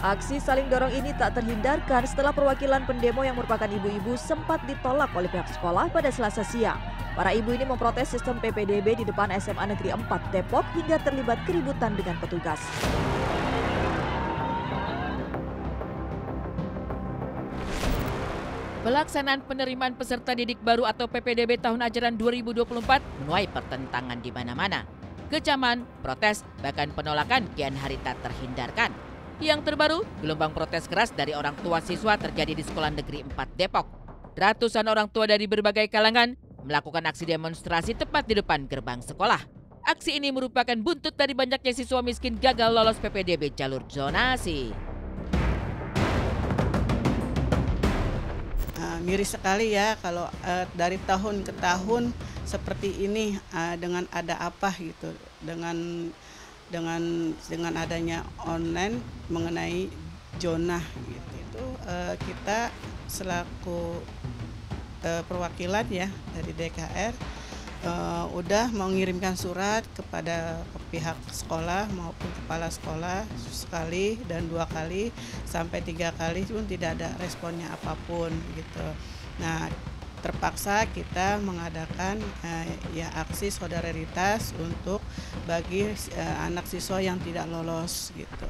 Aksi saling dorong ini tak terhindarkan setelah perwakilan pendemo yang merupakan ibu-ibu sempat ditolak oleh pihak sekolah pada Selasa siang. Para ibu ini memprotes sistem PPDB di depan SMA Negeri 4 Depok hingga terlibat keributan dengan petugas. Pelaksanaan penerimaan peserta didik baru atau PPDB tahun ajaran 2024 menuai pertentangan di mana-mana. Kecaman, protes, bahkan penolakan kian hari tak terhindarkan. Yang terbaru, gelombang protes keras dari orang tua siswa terjadi di Sekolah Negeri 4 Depok. Ratusan orang tua dari berbagai kalangan melakukan aksi demonstrasi tepat di depan gerbang sekolah. Aksi ini merupakan buntut dari banyaknya siswa miskin gagal lolos PPDB jalur zonasi. Miris sekali ya kalau dari tahun ke tahun seperti ini dengan ada apa gitu dengan adanya online mengenai zona gitu itu kita selaku perwakilan ya dari DKR udah mengirimkan surat kepada pihak sekolah maupun kepala sekolah sekali dan 2 kali sampai 3 kali pun tidak ada responnya apapun gitu. Nah, terpaksa kita mengadakan ya aksi solidaritas untuk bagi anak siswa yang tidak lolos gitu.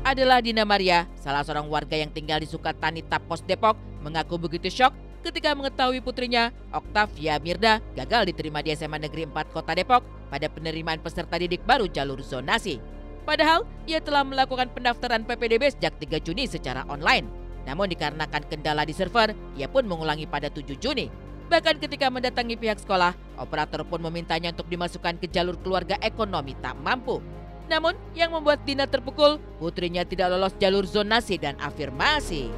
Adalah Dina Maria, salah seorang warga yang tinggal di Sukatani Tapos Depok, mengaku begitu syok ketika mengetahui putrinya, Oktavia Mirda, gagal diterima di SMA Negeri 4 Kota Depok pada penerimaan peserta didik baru jalur zonasi. Padahal, ia telah melakukan pendaftaran PPDB sejak 3 Juni secara online. Namun dikarenakan kendala di server, ia pun mengulangi pada 7 Juni. Bahkan ketika mendatangi pihak sekolah, operator pun memintanya untuk dimasukkan ke jalur keluarga ekonomi tak mampu. Namun, yang membuat Dina terpukul, putrinya tidak lolos jalur zonasi dan afirmasi.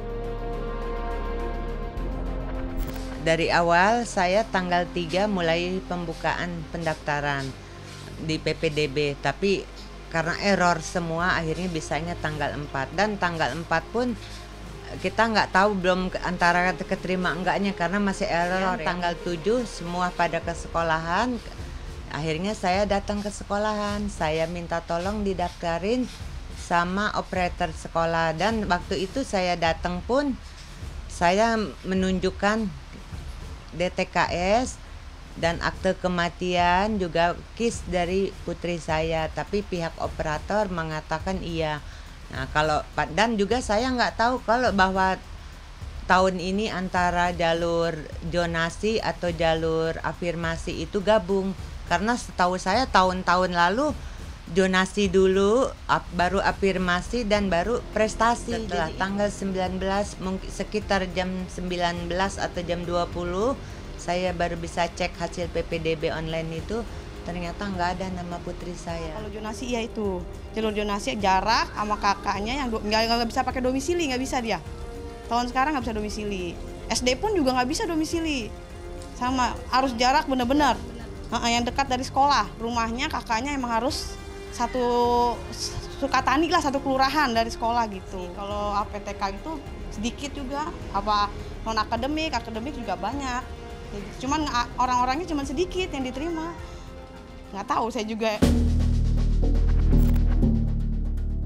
Dari awal saya tanggal 3 mulai pembukaan pendaftaran di PPDB, tapi karena error semua akhirnya bisanya tanggal 4 dan tanggal 4 pun kita nggak tahu belum antara keterima enggaknya karena masih error ya. Tanggal 7 semua pada ke sekolahan, akhirnya saya datang ke sekolahan, saya minta tolong didaftarin sama operator sekolah dan waktu itu saya datang pun saya menunjukkan DTKS dan akte kematian juga KIS dari putri saya, tapi pihak operator mengatakan iya. Nah, dan juga saya nggak tahu kalau bahwa tahun ini antara jalur zonasi atau jalur afirmasi itu gabung, karena setahu saya tahun-tahun lalu zonasi dulu, baru afirmasi dan baru prestasi. Setelah tanggal 19 mungkin sekitar jam 19 atau jam 20 saya baru bisa cek hasil PPDB online itu, ternyata nggak ada nama putri saya. Kalau zonasi ya itu jalur zonasi jarak sama kakaknya yang nggak bisa pakai domisili, nggak bisa dia. Tahun sekarang nggak bisa domisili. SD pun juga nggak bisa domisili. Sama harus jarak benar-benar. Yang dekat dari sekolah, rumahnya kakaknya emang harus satu Sukatani lah, satu kelurahan dari sekolah gitu. Kalau APTK itu sedikit juga, apa non akademik juga banyak. Cuman orang-orangnya cuma sedikit yang diterima. Nggak tahu saya juga.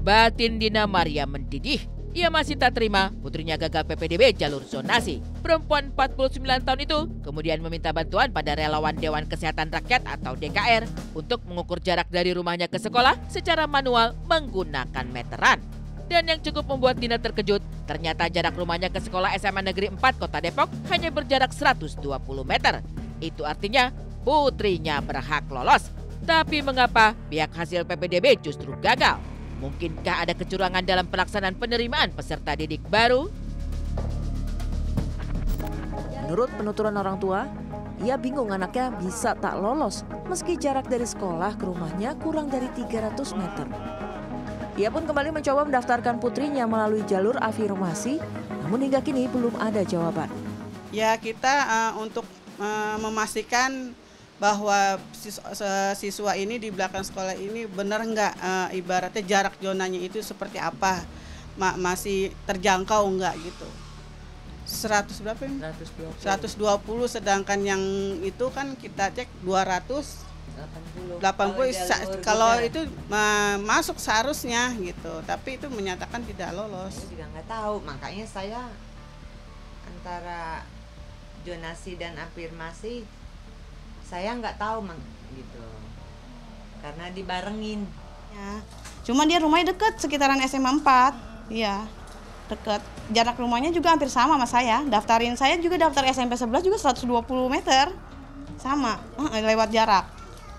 Batin Dina Maria mendidih. Ia masih tak terima putrinya gagal PPDB jalur zonasi. Perempuan 49 tahun itu kemudian meminta bantuan pada relawan Dewan Kesehatan Rakyat atau DKR untuk mengukur jarak dari rumahnya ke sekolah secara manual menggunakan meteran. Dan yang cukup membuat Dina terkejut, ternyata jarak rumahnya ke sekolah SMA Negeri 4 Kota Depok hanya berjarak 120 meter. Itu artinya putrinya berhak lolos. Tapi mengapa pihak hasil PPDB justru gagal? Mungkinkah ada kecurangan dalam pelaksanaan penerimaan peserta didik baru? Menurut penuturan orang tua, ia bingung anaknya bisa tak lolos meski jarak dari sekolah ke rumahnya kurang dari 300 meter. Ia pun kembali mencoba mendaftarkan putrinya melalui jalur afirmasi, namun hingga kini belum ada jawaban. Ya kita untuk memastikan bahwa siswa ini di belakang sekolah ini benar nggak ibaratnya jarak zonanya itu seperti apa, masih terjangkau nggak gitu. 100 berapa ini? 120. 120, sedangkan yang itu kan kita cek 200 80 kalau juga. itu masuk seharusnya gitu, tapi itu menyatakan tidak lolos. Saya juga nggak tahu, makanya saya antara zonasi dan afirmasi saya nggak tahu gitu, karena dibarengin. Ya. Cuma dia rumahnya deket, sekitaran SMA 4. Iya, deket. Jarak rumahnya juga hampir sama sama saya. Daftarin saya juga daftar SMP 11 juga 120 meter. Sama, lewat jarak.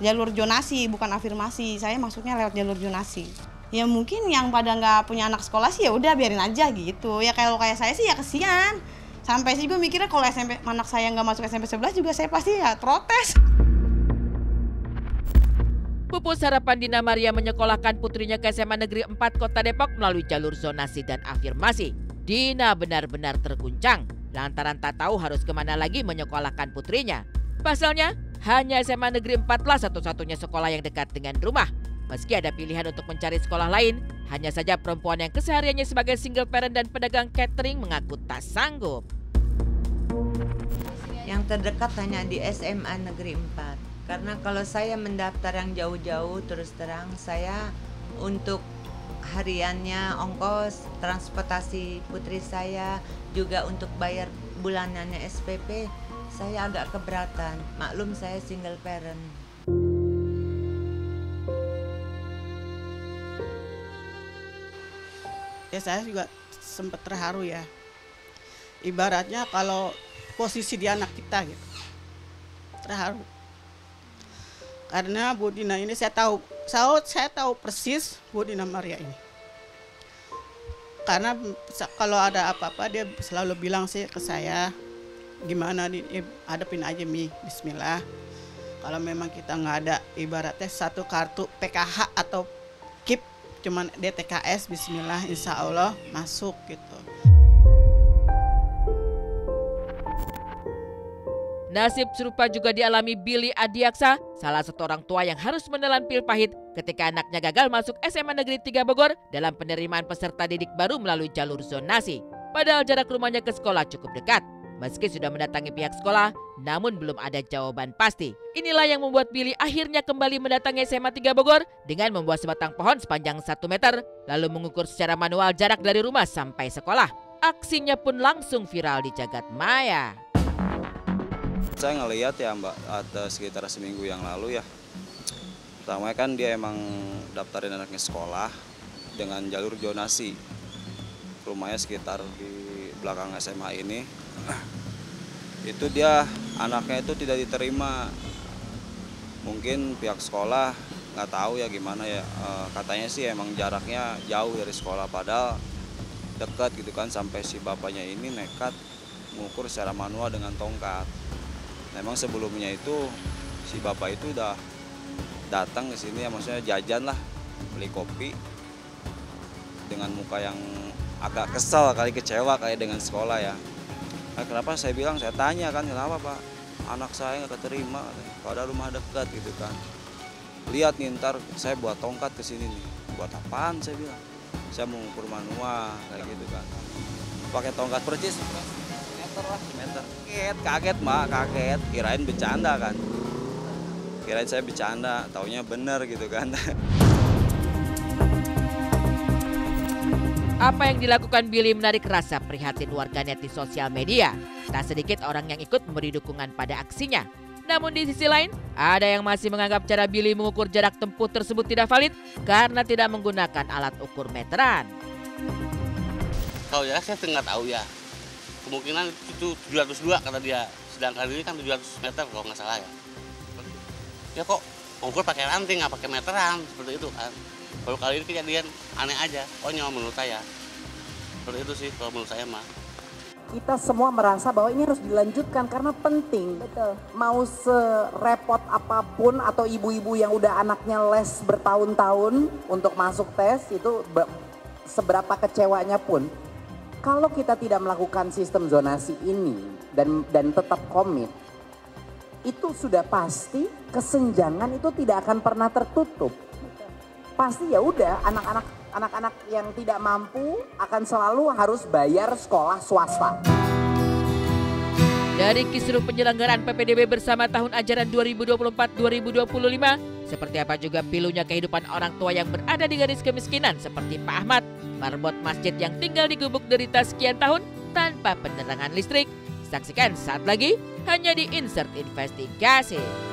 Jalur zonasi, bukan afirmasi. Saya maksudnya lewat jalur zonasi. Ya mungkin yang pada nggak punya anak sekolah sih ya udah biarin aja gitu. Ya kalau kayak saya sih ya kesian. Sampai sih gue mikirnya kalau anak saya nggak masuk SMP 11 juga saya pasti ya protes. Pupus harapan Dina Maria menyekolahkan putrinya ke SMA Negeri 4 Kota Depok melalui jalur zonasi dan afirmasi. Dina benar-benar terguncang lantaran tak tahu harus kemana lagi menyekolahkan putrinya. Pasalnya, hanya SMA Negeri 4 lah satu-satunya sekolah yang dekat dengan rumah. Meski ada pilihan untuk mencari sekolah lain, hanya saja perempuan yang kesehariannya sebagai single parent dan pedagang catering mengaku tak sanggup. Yang terdekat hanya di SMA Negeri 4. Karena kalau saya mendaftar yang jauh-jauh, terus terang saya untuk hariannya, ongkos, transportasi putri saya, juga untuk bayar bulanannya SPP, saya agak keberatan. Maklum saya single parent. Ya saya juga sempat terharu ya. Ibaratnya kalau posisi di anak kita gitu. Terharu. Karena Bu Dina ini saya tahu persis Bu Dina Maria ini. Karena kalau ada apa-apa dia selalu bilang sih ke saya, gimana nih, hadapin aja Mi, bismillah. Kalau memang kita nggak ada ibaratnya satu kartu PKH atau KIP, cuman DTKS, bismillah, insya Allah masuk gitu. Nasib serupa juga dialami Billy Adiaksa, salah satu orang tua yang harus menelan pil pahit ketika anaknya gagal masuk SMA Negeri 3 Bogor dalam penerimaan peserta didik baru melalui jalur zonasi. Padahal jarak rumahnya ke sekolah cukup dekat. Meski sudah mendatangi pihak sekolah, namun belum ada jawaban pasti. Inilah yang membuat Billy akhirnya kembali mendatangi SMA 3 Bogor dengan membuat sebatang pohon sepanjang 1 meter, lalu mengukur secara manual jarak dari rumah sampai sekolah. Aksinya pun langsung viral di jagat maya. Saya ngelihat ya Mbak, ada sekitar seminggu yang lalu ya. Pertama kan dia emang daftarin anaknya sekolah dengan jalur zonasi. Rumahnya sekitar di belakang SMA ini. Itu dia anaknya itu tidak diterima. Mungkin pihak sekolah nggak tahu ya gimana ya. Katanya sih emang jaraknya jauh dari sekolah padahal dekat gitu kan, sampai si bapaknya ini nekat mengukur secara manual dengan tongkat. Memang sebelumnya itu si bapak itu udah datang ke sini ya, maksudnya jajan lah, beli kopi dengan muka yang agak kesal kali, kecewa kayak dengan sekolah ya. Nah, kenapa saya bilang, saya tanya kan, kenapa Pak anak saya nggak keterima, padahal rumah dekat gitu kan. Lihat nih ntar saya buat tongkat ke sini nih, buat apaan saya bilang, saya mau ukur manual kayak gitu kan. Pakai tongkat percis meter. Kaget Mak, kaget. Kirain bercanda kan. Kirain saya bercanda, taunya bener gitu kan. Apa yang dilakukan Billy menarik rasa prihatin warganet di sosial media. Tak sedikit orang yang ikut memberi dukungan pada aksinya. Namun di sisi lain, ada yang masih menganggap cara Billy mengukur jarak tempuh tersebut tidak valid karena tidak menggunakan alat ukur meteran. Kalau jarak saya nggak tahu ya. Kemungkinan itu 702 kata dia, sedangkan ini kan 700 meter kalau nggak salah ya. Ya kok ukur pakai ranting nggak pakai meteran, seperti itu kan. Baru kali ini kejadian aneh aja, konyol menurut saya. Seperti itu sih kalau menurut saya mah. Kita semua merasa bahwa ini harus dilanjutkan karena penting. Betul. Mau serepot apapun atau ibu-ibu yang udah anaknya les bertahun-tahun untuk masuk tes itu seberapa kecewanya pun. Kalau kita tidak melakukan sistem zonasi ini dan tetap komit, itu sudah pasti kesenjangan itu tidak akan pernah tertutup. Pasti ya udah anak-anak yang tidak mampu akan selalu harus bayar sekolah swasta. Dari kisruh penyelenggaraan PPDB bersama tahun ajaran 2024-2025, seperti apa juga pilunya kehidupan orang tua yang berada di garis kemiskinan seperti Pak Ahmad, marbot masjid yang tinggal di gubuk derita sekian tahun tanpa penerangan listrik. Saksikan saat lagi hanya di Insert Investigasi.